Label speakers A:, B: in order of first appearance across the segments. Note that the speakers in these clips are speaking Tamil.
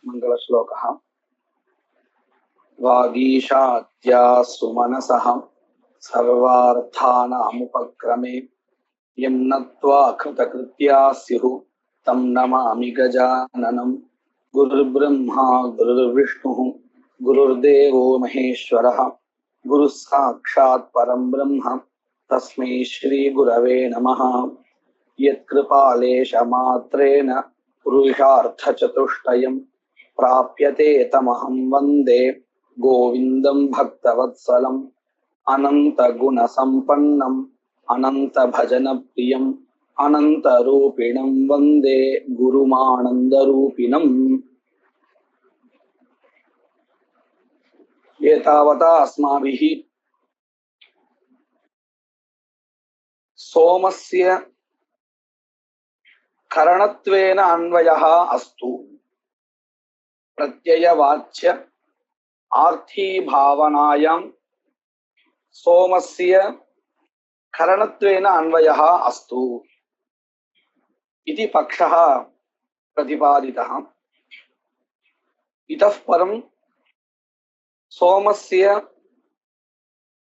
A: मङ्गलश्लोकः। वागीशाद्या सुमनसः सर्वार्थानामुपक्रमे यं नत्वा कृतकृत्या स्युः तं नमामि गजाननं। गुरुर्ब्रह्मा गुरुर्विष्णुः गुरुर्देवो महेश्वरः गुरुः साक्षात् परं ब्रह्म तस्मै श्रीगुरवे नमः। यत्कृपालेशमात्रेण पुरुषार्थचतुष्टयं प्राप्यते तमहं वन्दे गोविन्दं भक्तवत्सलम्। अनन्तगुणसम्पन्नम् अनन्तभजनप्रियम् अनन्तरूपिणं वन्दे गुरुमानन्दरूपिणम्। एतावता अस्माभिः सोमस्य करणत्वेन अन्वयः अस्तु प्रत्ययवाच्य आर्थीभावनायां सोमस्य करणत्वेन अन्वयः अस्तु इति पक्षः प्रतिपादितः। इतः परं सोमस्य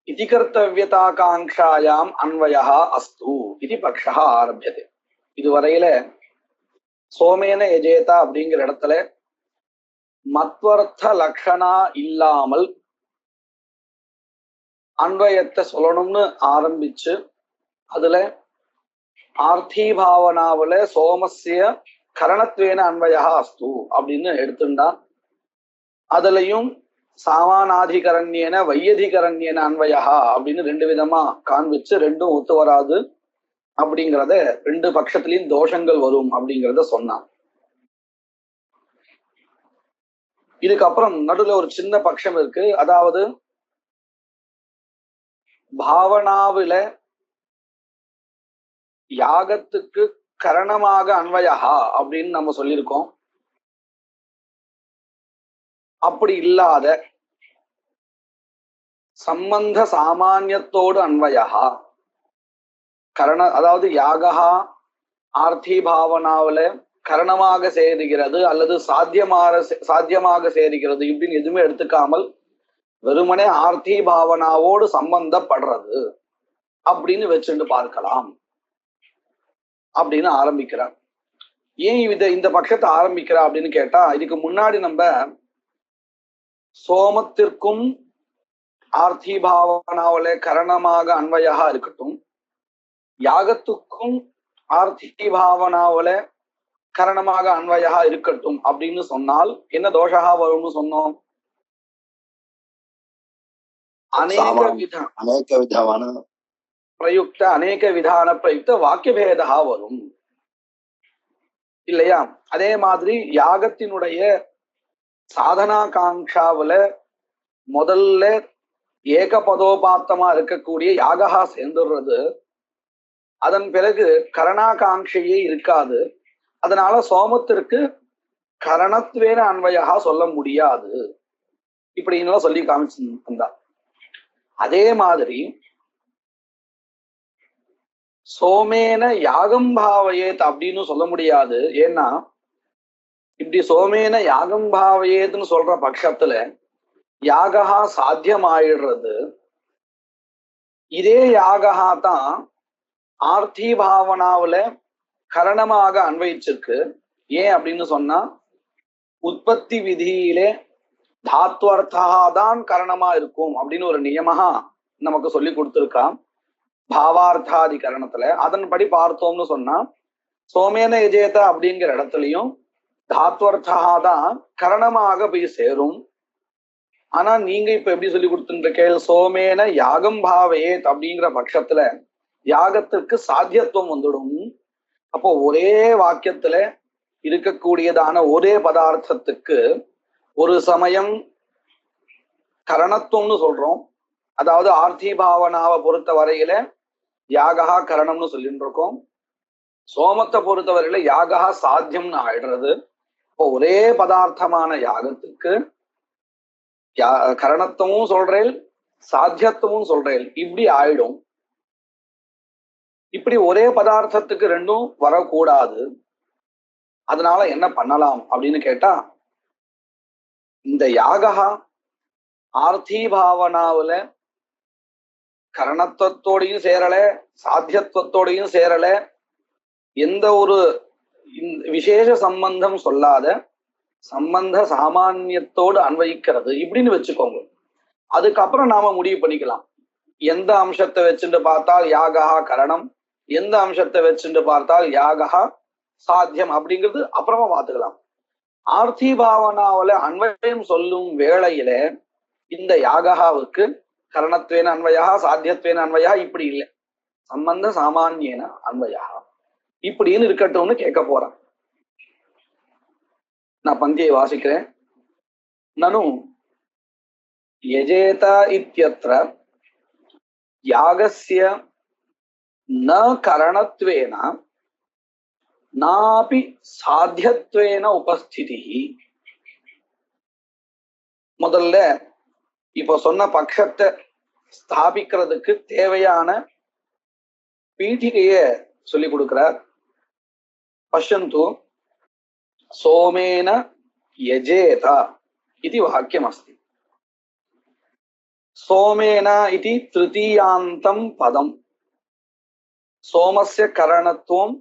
A: इति कर्तव्यताकांक्षायाम् अन्वयः अस्तु इति पक्षः आरभ्यते। இதுவரையில சோமேன எஜேதா அப்படிங்கிற இடத்துல மத்வர்த்த லக்ஷணா இல்லாமல் அன்வயத்தை சொல்லணும்னு ஆரம்பிச்சு அதுல ஆர்த்தி பாவனாவுல சோமஸ்ய கரணத்வேன அன்வயா அஸ்து அப்படின்னு எடுத்துட்டா அதுலயும் சாமானாதிகரண்யேன வையதிகரண்யேன அன்வயா அப்படின்னு ரெண்டு விதமா காண்பிச்சு ரெண்டும் ஒத்து வராது அப்படிங்கிறத ரெண்டு பட்சத்திலையும் தோஷங்கள் வரும் அப்படிங்கிறத சொன்னான். இதுக்கப்புறம் நடுவுல ஒரு சின்ன பட்சம் இருக்கு. அதாவது பாவனாவில யாகத்துக்கு கரணமாக அன்வயா அப்படின்னு நம்ம சொல்லியிருக்கோம். அப்படி இல்லாத சம்பந்த சாமானியத்தோடு அன்வயா கரண, அதாவது யாகா ஆர்த்தி பாவனாவில கரணமாக சேருகிறது அல்லது சாத்தியமாக சேருகிறது இப்படின்னு எதுவுமே எடுத்துக்காமல் வெறுமனே ஆர்த்தி பாவனாவோடு சம்பந்தப்படுறது அப்படின்னு வச்சுட்டு பார்க்கலாம் அப்படின்னு ஆரம்பிக்கிறார். ஏன் இந்த பட்சத்தை ஆரம்பிக்கிறா அப்படின்னு கேட்டா, இதுக்கு முன்னாடி நம்ம சோமத்திற்கும் ஆர்த்தி பாவனாவில கரணமாக அன்வயா இருக்கட்டும், யாகத்துக்கும் ஆர்த்தி பாவனாவில கரணமாக அன்வயா இருக்கட்டும் அப்படின்னு சொன்னால் என்ன தோஷா வரும்னு சொன்னோம்?
B: அநேக விதமான
A: பிரயுக்த அநேக விதான பிரயுக்த வாக்கிய பேதா வரும் இல்லையா? அதே மாதிரி யாகத்தினுடைய சாதனா காங்ஷாவில முதல்ல ஏகபதோபாத்தமா இருக்கக்கூடிய யாகா சேர்ந்துடுறது. அதன் பிறகு கரணாகாங்கையே இருக்காது. அதனால சோமத்திற்கு கரணத்வேன அன்வயா சொல்ல முடியாது இப்படின்னு சொல்லி காமிச்சிருந்தா. அதே மாதிரி சோமேன யாகம் பாவயேத் அப்படின்னு சொல்ல முடியாது. ஏன்னா இப்படி சோமேன யாகம் பாவயேத்னு சொல்ற பட்சத்துல யாகா சாத்தியமாயிடுறது. இதே யாகா தான் ஆர்த்தி பாவனாவில கரணமாக அன்வயிச்சிருக்கு. ஏன் அப்படின்னு சொன்னா உற்பத்தி விதியிலே தாத்வர்த்தா தான் கரணமா இருக்கும் அப்படின்னு ஒரு நியமமா நமக்கு சொல்லி கொடுத்துருக்கான் பாவார்த்தாதி கரணத்துல. அதன்படி பார்த்தோம்னு சொன்னா சோமேன எஜேதா அப்படிங்கிற இடத்துலயும் தாத்வர்த்தா தான் கரணமாக போய் சேரும். ஆனா நீங்க இப்ப எப்படி சொல்லி கொடுத்துருக்கேள், சோமேன யாகம் பாவயேத் அப்படிங்கிற பட்சத்துல யாகத்திற்கு சாத்தியத்துவம் வந்துடும். அப்போ ஒரே வாக்கியத்துல இருக்கக்கூடியதான ஒரே பதார்த்தத்துக்கு ஒரு சமயம் கரணத்துவம்னு சொல்றோம். அதாவது ஆர்த்தி பாவனாவை பொறுத்த வரையில யாகா கரணம்னு சொல்லிட்டு இருக்கோம். சோமத்தை பொறுத்த வரையில யாகா சாத்தியம்னு ஆயிடுறது. இப்போ ஒரே பதார்த்தமான யாகத்துக்கு கரணத்துவமும் சொல்றேன் சாத்தியத்துவமும் சொல்றேன் இப்படி ஆயிடும். இப்படி ஒரே பதார்த்தத்துக்கு ரெண்டும் வரக்கூடாது. அதனால என்ன பண்ணலாம் அப்படின்னு கேட்டா, இந்த யாகா ஆர்த்திபாவனாவுல கரணத்துவத்தோடையும் சேரல, சாத்தியத்துவத்தோடையும் சேரல, எந்த ஒரு விசேஷ சம்பந்தம் சொல்லாத சம்பந்த சாமானியத்தோடு அன்வயிக்கிறது இப்படின்னு வச்சுக்கோங்க. அதுக்கப்புறம் நாம முடிவு பண்ணிக்கலாம் எந்த அம்சத்தை வச்சுட்டு பார்த்தால் யாகா கரணம், எந்த அம்சத்தை வச்சுட்டு பார்த்தால் யாகா சாத்தியம் அப்படிங்கிறது அப்புறமா பார்த்துக்கலாம். ஆர்த்தி பாவனாவில அன்வயம் சொல்லும் வேளையில இந்த யாகாவுக்கு கரணத்வேன அன்வயா சாத்தியத்வேன அன்வயா இப்படி இல்லை, சம்பந்த சாமானியன அன்வயா இப்படின்னு இருக்கட்டும்னு கேட்க போறேன். நான் பந்தியை வாசிக்கிறேன். நனு யஜேத இத்யத்ர யாகஸ்ய ந கரணத்வேன நாபி சாத்தியத்வேன உபஸ்திதி. முதல்ல இப்ப சொன்ன பட்சத்தை ஸ்தாபிக்கிறதுக்கு தேவையான பீఠிகைய சொல்லி கொடுக்கிறார். பஷ்யந்து சோமேன யஜேத இது வாக்கியம் அஸ்தி. சோமேன இது திருத்தீயாந்தம் பதம். சோமஸ்ய கரணத்துவம்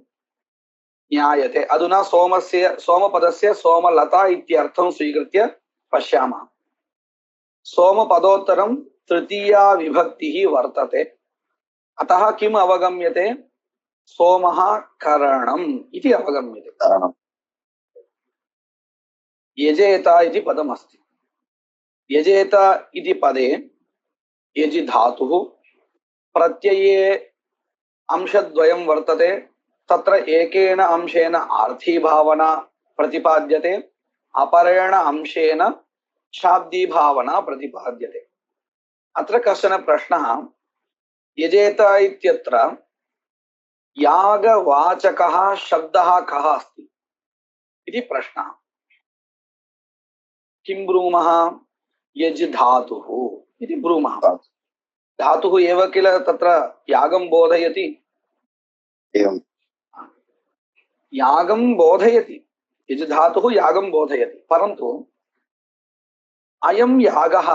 A: ஞாயते. अधुना सोमस्य सोमपदस्य सोमलता इत्यर्थं स्वीकृत्य पश्यामः. सोमपदोत्तरं तृतीया विभक्तिः वर्तते. अतः किम् अवगम्यते? सोमः करणम् इति अवगम्यते. यजेत इति पदमस्ति. यजेत इति पदे यजि धातुः प्रत्यये अंशद्वयं वर्तते. तत्र एकेन अंशेन आर्थी भावना प्रतिपाद्यते, अपरेण अंशेन शाब्दी भावना प्रतिपाद्यते. अत्र कश्चन प्रश्नः, यजेत इत्यत्र यागवाचकः शब्दः कः अस्ति इति प्रश्नः. किं ब्रूमः? यज् धातुः इति ब्रूमः. धातुः एव किल तत्र यागं बोधयति. एवं यागं बोधयति, यज् धातुः यागं बोधयति, परन्तु अयं यागः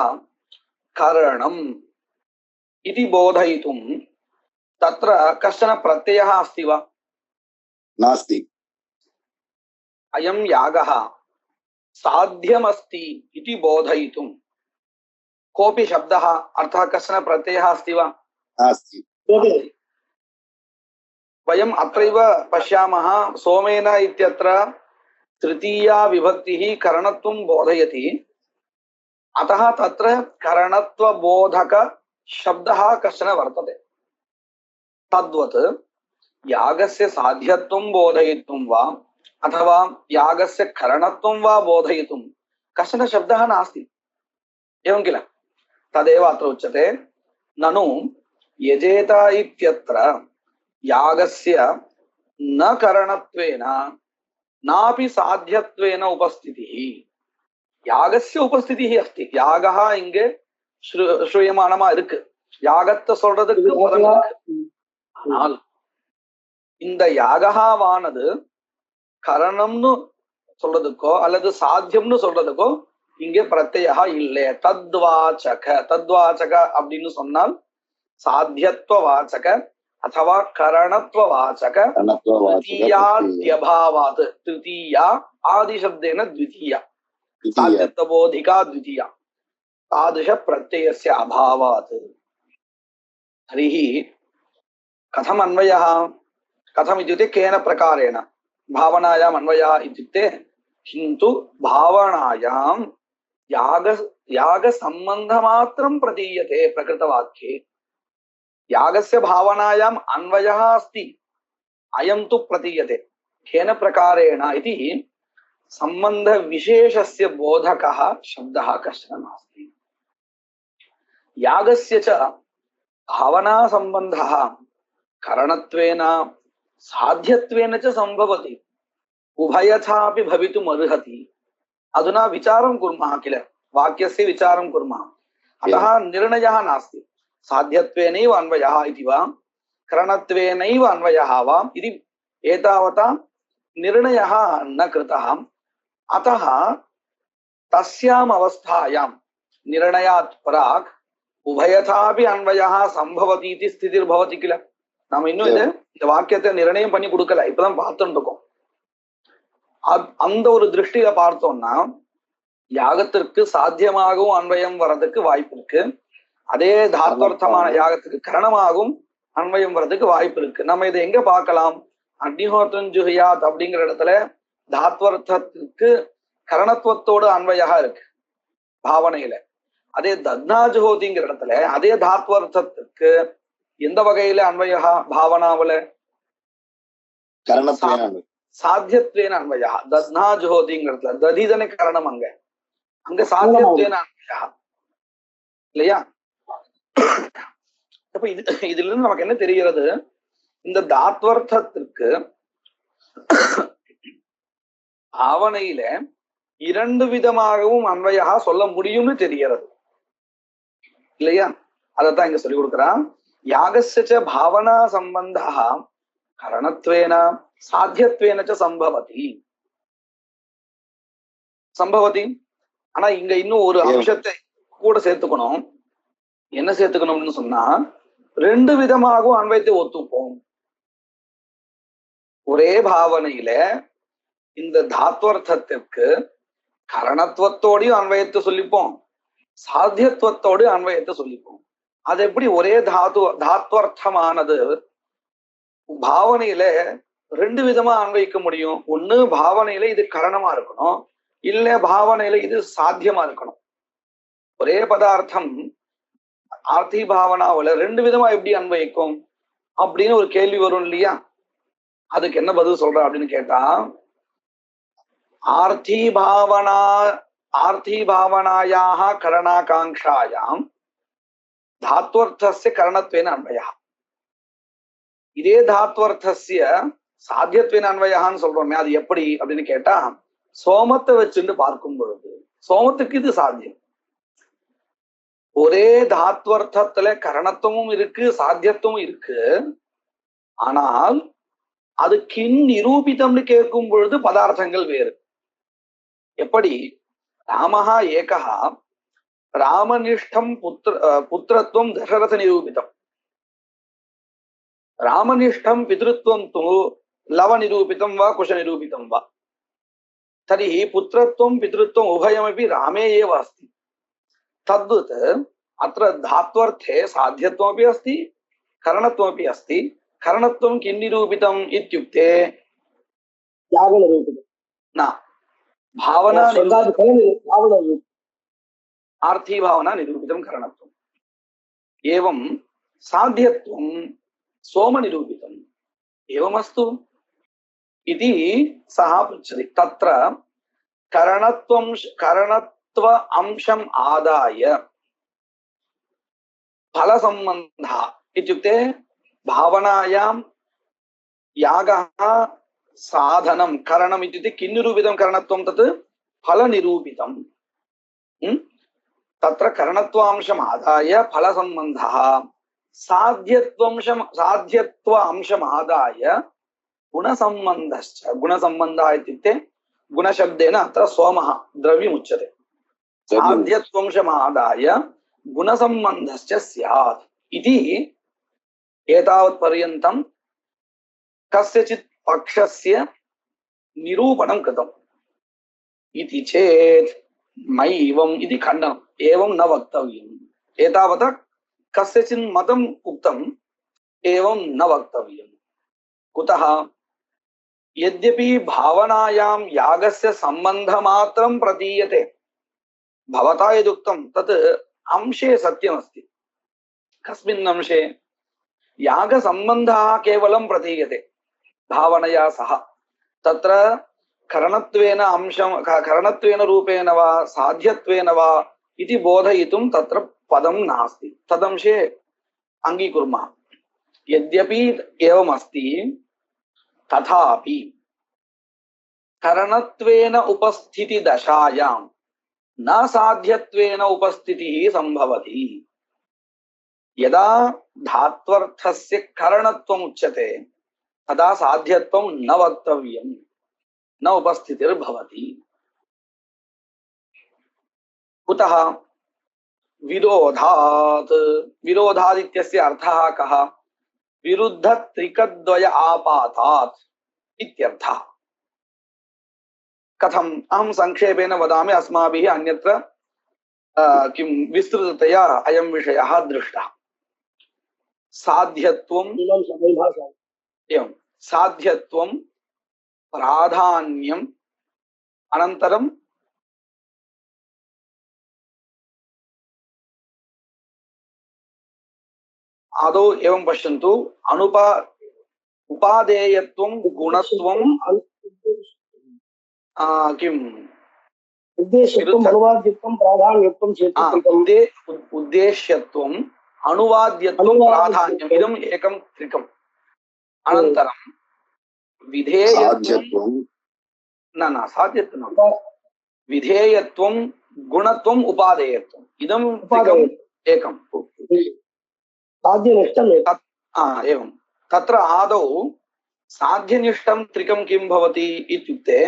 A: करणम् इति बोधयितुं तत्र कश्चन प्रत्ययः अस्ति वा? नास्ति. अयं यागः साध्यमस्ति इति बोधयितुं कोऽपि शब्दः अर्थः कश्चन प्रत्ययः अस्ति वा? नास्ति. वयम् अत्रैव पश्यामः. सोमेन इत्यत्र तृतीया विभक्तिः करणत्वं बोधयति. अतः तत्र करणत्वबोधक शब्दः कश्चन वर्तते. तद्वत् यागस्य साध्यत्वं बोधयितुं वा अथवा यागस्य करणत्वं वा बोधयितुं कश्चन शब्दः नास्ति. एवं किल? तदेव अत्र उच्यते. ननु यजेत इत्यत्र यागस्य न करणत्वेन नापि साध्यत्वेन उपस्थितिः. यागस्य उपस्थितिः अस्ति. यागः इங்கே श्रूयमानமா இருக்கு. யாகத்தை சொல்றதுக்கு பதம் இருக்கு. ஆனால் இந்த யாகவானது கரணம்னு சொல்றதுக்கோ அல்லது சாத்தியம்னு சொல்றதுக்கோ இங்கே பிரத்யயா இல்லை. தத்வாச்சக. தத்வாச்சக அப்படின்னு சொன்னால் சாத்தியத்துவ வாச்சக अथवा करणत्ववाचक तृतीयाद्यभावात्. तृतीया आदिशब्देन द्वितीया, साध्यत्वबोधिका द्वितीया, तादृश प्रत्ययस्य अभावात्. तर्हि कथम् अन्वयः? कथम् इत्युक्ते केन प्रकारेण भावनायाम् अन्वयः इत्युक्ते किन्तु भावनायां यागसम्बन्धमात्रं प्रतीयते प्रकृतवाक्ये. यागस्य भावनायाम् अन्वयः अस्ति, अयं तु प्रतीयते. केन प्रकारेण इति सम्बन्ध विशेषस्य बोधकः शब्दः कश्चन नास्ति. यागस्य च भावना सम्बन्धः करणत्वेन साध्यत्वेन च सम्भवति. उभयथापि भवितुम् अर्हति. अधुना विचारं कुर्मः किल, वाक्यस्य विचारं कुर्मः. अतः निर्णयः नास्ति साध्यत्वेनैव अन्वयः इति वा करणत्वेनैव अन्वयः वा इति एतावता निर्णयः न कृतः. अतः तस्याम अवस्थायाम निर्णयात् प्राक् उभयथापि अन्वयः संभवति इति स्थितिर्भवति किल. நாம இன்னும் இந்த வாக்கியத்தை நிர்ணயம் பண்ணி கொடுக்கல, இப்பதான் பார்த்துட்டு இருக்கோம். அந்த ஒரு திருஷ்டியில பார்த்தோம்னா யாகத்திற்கு சாத்தியமாகவும் அன்வயம் வர்றதுக்கு வாய்ப்பு இருக்கு. அதே தாத்வர்த்தமான யாகத்துக்கு கரணமாகவும் அன்வயம் வர்றதுக்கு வாய்ப்பு இருக்கு. நம்ம இதை எங்க பார்க்கலாம்? அக்னிஹோத்ரம் ஜுஹியாத் அப்படிங்கிற இடத்துல தாத்வர்த்தத்துக்கு கரணத்துவத்தோடு அன்வயா இருக்கு பாவனையில. அதே தத்னாஜுஹோதிங்கிற இடத்துல அதே தாத்வர்த்தத்துக்கு எந்த வகையில அன்வயா பாவனாவில சாத்தியத்வேன அன்வயா. தத்னாஜுஹோதிங்கிற இடத்துல ததிதன கரணம், அங்க அங்க சாத்தியத்வேன அன்வயா இல்லையா? அப்ப இதுல இருந்து நமக்கு என்ன தெரிகிறது? இந்த தாத்வர்த்தத்திற்கு பாவனையில இரண்டு விதமாகவும் அன்வயா சொல்ல முடியும்னு தெரிகிறது இல்லையா? அதத்தான் இங்க சொல்லி கொடுக்குறான். யாகஸ்ய பாவனா சம்பந்தா கரணத்வேன சாத்தியத்வேன சம்பவதி சம்பவதி. ஆனா இங்க இன்னும் ஒரு அம்சத்தை கூட சேர்த்துக்கணும். என்ன சேர்த்துக்கணும்னு சொன்னா, ரெண்டு விதமாகவும் அன்வயத்தை ஒத்துப்போம். ஒரே பாவனையில இந்த தாத்வர்த்தத்திற்கு கரணத்துவத்தோடையும் அன்வயத்தை சொல்லிப்போம், சாத்தியத்துவத்தோடு அன்வயத்தை சொல்லிப்போம். அது எப்படி ஒரே தாத்வர்த்தமானது பாவனையில ரெண்டு விதமா அன்வயிக்க முடியும்? ஒண்ணு பாவனையில இது கரணமா இருக்கணும், இல்ல பாவனையில இது சாத்தியமா இருக்கணும். ஒரே பதார்த்தம் ஆர்த்தி பாவனாவில ரெண்டு விதமா எப்படி அன்வயிக்கும் அப்படின்னு ஒரு கேள்வி வரும் இல்லையா? அதுக்கு என்ன பதில் சொல்ற அப்படின்னு கேட்டா, ஆர்த்தி பாவனாயாக கரணாகாங்காயாம் தாத்வர்த்தஸ்ய கரணத்வேன அன்வயா. இதே தாத்வர்த்தஸ்ய சாத்தியத்வேன அன்வயான்னு சொல்றோமே, அது எப்படி அப்படின்னு கேட்டா, சோமத்தை வச்சுட்டு பார்க்கும் பொழுது சோமத்துக்கு இது சாத்தியம். ஒரே தாத்வர்த்தத்துல கரணத்துவமும் இருக்கு, சாத்தியத்துவமும் இருக்கு. ஆனால் அது கின் நிரூபிதம்னு கேட்கும் பொழுது பதார்த்தங்கள் வேறு. எப்படி? ராமஹா ஏகஹா ராமனிஷ்டம் புத்திரத்துவம் தசரத நிரூபிதம், ராமனிஷ்டம் பிதृत्वம் து லவ நிரூபிதம் வா குஷ நிரூபிதம் வா. தரி புத்திரத்துவம் பிதृत्वம் உபயமபி ராமே ஏவ அஸ்தி. तद्वत् अत्र धात्वर्थे साध्यत्वमपि अस्ति करणत्वमपि अस्ति. करणत्वं किं निरूपितम् इत्युक्ते यागनिरूपितं न भावना आर्थी भावना निरूपितं करणत्वम्. एवं साध्यत्वं सोमनिरूपितम् एवमस्तु इति सः पृच्छति. तत्र करणत्व अंशम आदाय फल संबंध इत्युक्ते भावनायां यागः साधनं करणम् इत्युक्ते किं निरूपितं करणत्वं तत् फल निरूपितं. तत्र करणत्वांशम् आदाय फल संबन्धः साध्यत्व अंशम् आदाय गुणसंबन्धश्च. गुणसंबन्धः इत्युक्ते गुणशब्देन अत्र सोमः द्रव्यमुच्यते. साध्यत्वंशमादाय गुणसंबन्धश्च स्यात् इति एतावत्पर्यन्तं कस्यचित् पक्षस्य निरूपणं कृतम्. इति चेत् मैवम् इति खण्डनम्. एवं न वक्तव्यम्. एतावता कस्यचित् मतम् उक्तम्, एवं न वक्तव्यम्. कुतः? यद्यपि भावनायां यागस्य सम्बन्धमात्रं प्रतीयते, भवता यदुक्तं तत् अंशे सत्यमस्ति. कस्मिन् अंशे? यागसम्बन्धः केवलं प्रतीयते भावनया सह. तत्र करणत्वेन अंशं करणत्वेन रूपेण वा साध्यत्वेन वा इति बोधयितुं तत्र पदं नास्ति. तदंशे अङ्गीकुर्मः. यद्यपि एवमस्ति तथापि करणत्वेन उपस्थिति दशायां न साध्यत्वेन उपस्थितिः संभवति. यदा धात्वर्थस्य करणत्वम् उच्यते तदा साध्यत्वं न वक्तव्यं, न उपस्थितिर्भवति. कुतः विरोधात् विरोधात् इत्यस्य अर्थः कः विरुद्ध त्रिकद्वय आपातात् इत्यर्थः कथम् अहं संक्षेपेण वदामि अस्माभिः अन्यत्र किं विस्तृततया अयं विषयः दृष्टः साध्यत्वं एवं साध्यत्वं प्राधान्यम् अनन्तरं आदौ एवं पश्यन्तु उपादेयत्वं गुणत्वं किम्
B: उद्देश्यत्वम् अनुवाद्यत्वं प्राधान्यत्वं
A: उद्देश्यत्वम् अनुवाद्यत्वं प्राधान्यम् इदम् एकं त्रिकम् अनन्तरं विधेयत्वं न साध्यत्वं विधेयत्वं गुणत्वम् उपादेयत्वम् इदं त्रिकम् एकम् एवं तत्र आदौ साध्यनिष्ठं त्रिकं किं भवति इत्युक्ते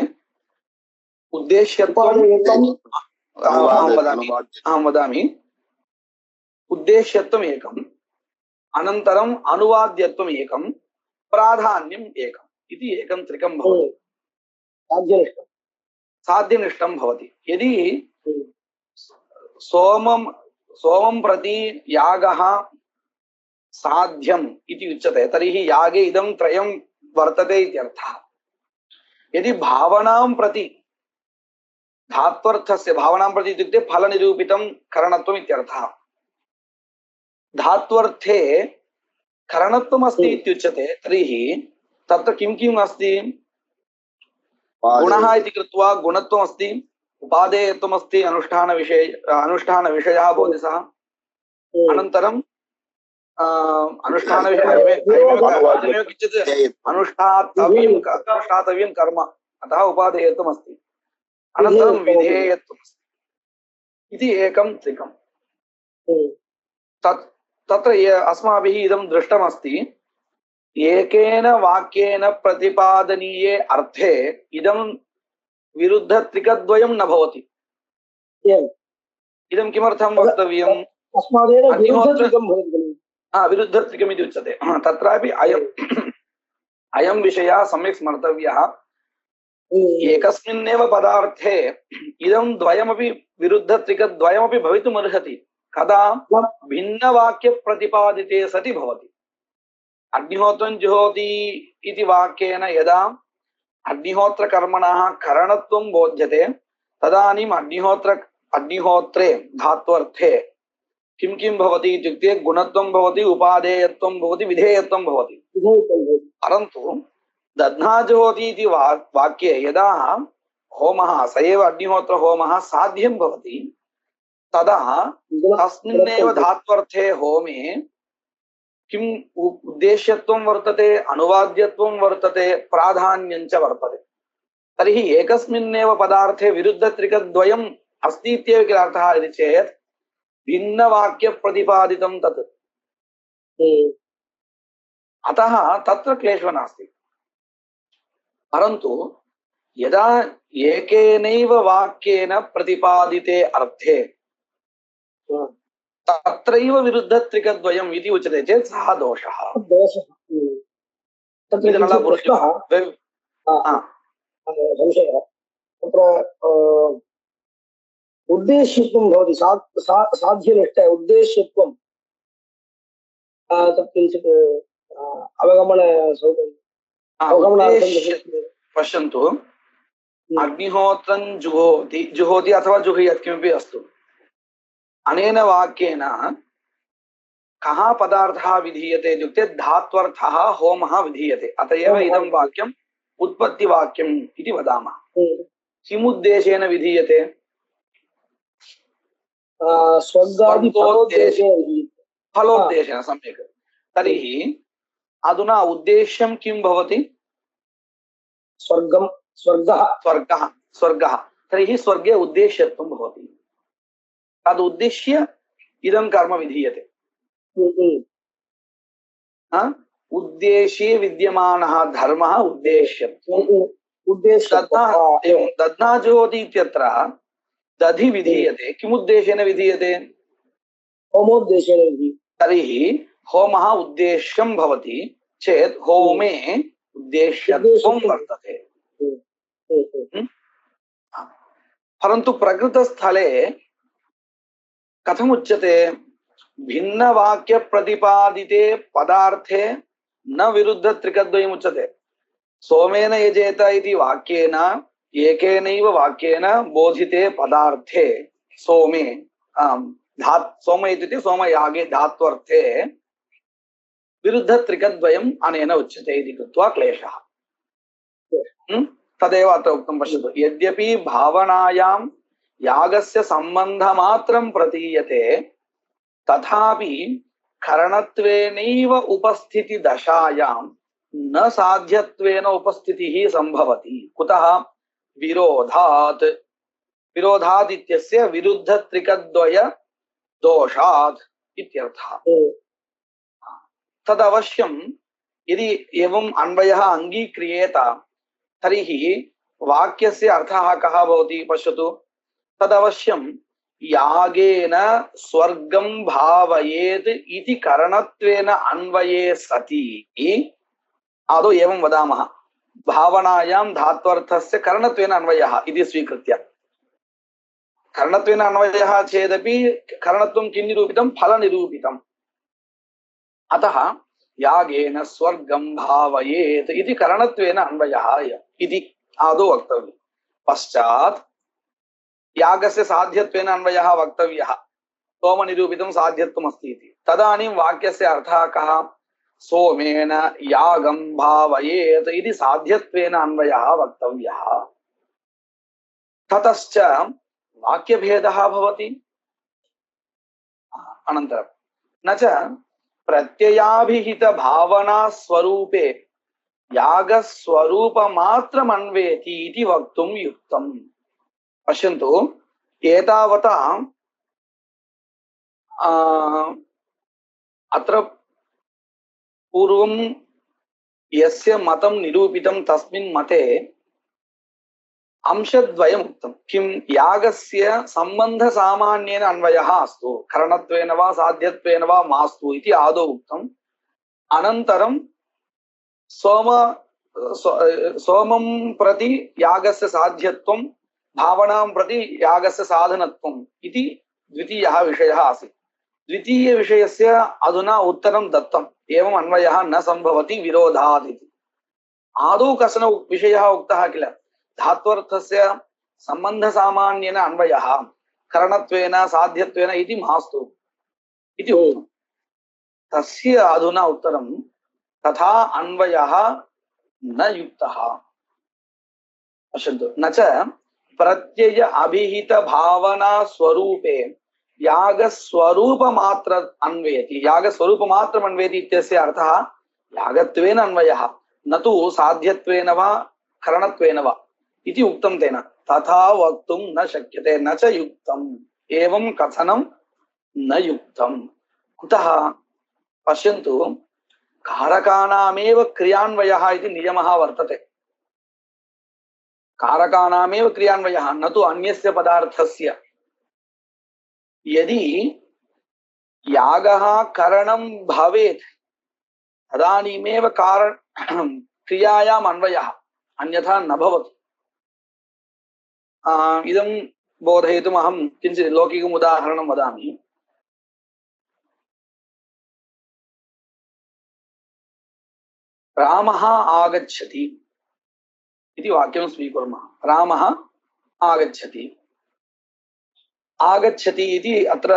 A: उद्देश्यत्वं अहं वदामि उद्देश्यत्वम् एकम् अनन्तरम् अनुवाद्यत्वम् एकं प्राधान्यम् एकम् इति एकं त्रिकं भवति साध्यनिष्ठं भवति यदि सोमं प्रति यागः साध्यम् इति उच्यते तर्हि यागे इदं त्रयं वर्तते इत्यर्थः यदि भावनां प्रति धात्वर्थस्य भावनां प्रति इत्युक्ते फलनिरूपितं करणत्वम् इत्यर्थः धात्वर्थे करणत्वम् अस्ति इत्युच्यते तर्हि तत्र किं किम् अस्ति गुणः इति कृत्वा गुणत्वम् अस्ति उपादेयत्वम् अस्ति अनुष्ठानविषयः भवति सः अनन्तरं अनुष्ठातव्यं कर्म अतः उपादेयत्वम् अस्ति अनन्तरं विधेयत्वम् अस्ति इति एकं त्रिकम् तत्र अस्माभिः इदं दृष्टमस्ति एकेन वाक्येन प्रतिपादनीये अर्थे इदं विरुद्धत्रिकद्वयं न भवति इदं किमर्थं वक्तव्यम् विरुद्धत्रिकम् इति उच्यते तत्रापि अयं विषयः सम्यक् स्मर्तव्यः एकस्मिन्नेव पदार्थे इदं द्वयमपि विरुद्धत्रिकद्वयमपि भवितुमर्हति कदा भिन्नवाक्यप्रतिपादिते सति भवति अग्निहोत्रं जुहोति इति वाक्येन यदा अग्निहोत्रकर्मणः करणत्वं बोध्यते तदानीम् अग्निहोत्रे धात्वर्थे किं किं भवति इत्युक्ते गुणत्वं भवति उपादेयत्वं भवति विधेयत्वं भवति परन्तु दध्नाजुहोति इति वाक्ये यदा होमः स एव अग्निहोत्रहोमः साध्यं भवति तदा तस्मिन्नेव धात्वर्थे होमे किम् उद्देश्यत्वं वर्तते अनुवाद्यत्वं वर्तते प्राधान्यञ्च वर्तते तर्हि एकस्मिन्नेव पदार्थे विरुद्धत्रिकद्वयम् अस्ति इत्येव किल अर्थः इति चेत् भिन्नवाक्यप्रतिपादितं तत् अतः तत्र क्लेशो नास्ति परन्तु यदा एकेनैव वाक्येन प्रतिपादिते अर्थे तत्रैव विरुद्धत्रिकद्वयम् इति उच्यते चेत् सः दोषः
B: उद्देश्यत्वं भवति साध्यनिष्ठ उद्देश्यत्वं तत् किञ्चित्
A: पश्यन्तु अग्निहोत्रं जुहोति अथवा जुहुयात् किमपि अस्तु अनेन वाक्येन कः पदार्थः विधीयते इत्युक्ते धात्वर्थः होमः विधीयते अत एव इदं वाक्यम् उत्पत्तिवाक्यम् इति वदामः किमुद्देशेन विधीयते फलोद्देशेन सम्यक् तर्हि अधुना उद्देश्यं किं भवति स्वर्गः तर्हि स्वर्गे उद्देश्यत्वं भवति तदुद्दिश्य इदं कर्म विधीयते उद्देश्ये विद्यमानः धर्मः उद्देश्यत्वम् दध्नाजुहोति इत्यत्र दधि विधीयते किमुद्देशेन विधीयते
B: होमोद्देशेन विधि
A: तर्हि होमः उद्देश्यं भवति चेत् होमे उद्देश्यत्वं वर्तते परन्तु प्रकृतस्थले कथमुच्यते भिन्नवाक्यप्रतिपादिते पदार्थे न विरुद्धत्रिकद्वयम् उच्यते सोमेन यजेत इति वाक्येन एकेनैव वाक्येन बोधिते पदार्थे सोमे सोम इत्युक्ते सोमयागे धात्वर्थे विरुद्धत्रिकद्वयम् अनेन उच्यते इति कृत्वा क्लेशः तदेव अत्र उक्तं पश्यतु यद्यपि भावनायां यागस्य सम्बन्धमात्रं प्रतीयते तथापि करणत्वेनैव उपस्थितिदशायां न साध्यत्वेन उपस्थितिः सम्भवति कुतः विरोधात् विरोधात् इत्यस्य विरुद्धत्रिकद्वय दोषात् इत्यर्थः तदवश्यं यदि एवम् अन्वयः अङ्गीक्रियेत तर्हि वाक्यस्य अर्थः कः भवति पश्यतु तदवश्यं यागेन स्वर्गं भावयेत् इति करणत्वेन अन्वये सति आदौ एवं वदामः भावनायां धात्वर्थस्य करणत्वेन अन्वयः इति स्वीकृत्य करणत्वेन अन्वयः चेदपि करणत्वं किं निरूपितं फलनिरूपितम् अतः यागेन स्वर्गं भावयेत् इति करणत्वेन अन्वयः इति आदौ वक्तव्यं पश्चात् यागस्य साध्यत्वेन अन्वयः वक्तव्यः सोमनिरूपितं साध्यत्वमस्ति इति तदानीं वाक्यस्य अर्थः कः सोमेन यागं भावयेत् इति साध्यत्वेन अन्वयः वक्तव्यः ततश्च वाक्यभेदः भवति अनन्तरं न च प्रत्ययाभिहित भावना स्वरूपे यागस्वरूपमात्रमन्वेति इति वक्तुं युक्तम् पश्यन्तु एतावता अत्र पूर्वं यस्य मतं निरूपितं तस्मिन् मते अंशद्वयम् उक्तं किं यागस्य सम्बन्धसामान्येन अन्वयः अस्तु करणत्वेन वा साध्यत्वेन वा मास्तु इति आदौ उक्तम् अनन्तरं सोमं प्रति यागस्य साध्यत्वं भावनां प्रति यागस्य साधनत्वम् इति द्वितीयः विषयः आसीत् द्वितीयविषयस्य अधुना उत्तरं दत्तम् एवम् अन्वयः न सम्भवति विरोधात् इति आदौ कश्चन विषयः उक्तः किल धात्वर्थस्य सम्बन्धसामान्येन अन्वयः करणत्वेन साध्यत्वेन इति मास्तु इति उक्तं तस्य अधुना उत्तरं तथा अन्वयः न युक्तः पश्यन्तु न च प्रत्यय अभिहित भावना स्वरूपे यागस्वरूपमात्र अन्वयति यागस्वरूपमात्रम् अन्वयति इत्यस्य अर्थः यागत्वेन अन्वयः न तु साध्यत्वेन वा करणत्वेन वा इति उक्तं तेन तथा वक्तुं न शक्यते न च युक्तम् एवं कथनं न युक्तम् कुतः पश्यन्तु कारकाणामेव क्रियान्वयः इति नियमः वर्तते कारकाणामेव क्रियान्वयः न तु अन्यस्य पदार्थस्य यदि यागः करणं भवेत् तदानीमेव क्रियायाम् अन्वयः अन्यथा न भवति इदं बोधयितुम् अहं किञ्चित् लौकिकम् उदाहरणं वदामि रामः आगच्छति इति वाक्यं स्वीकुर्मः रामः आगच्छति आगच्छति इति अत्र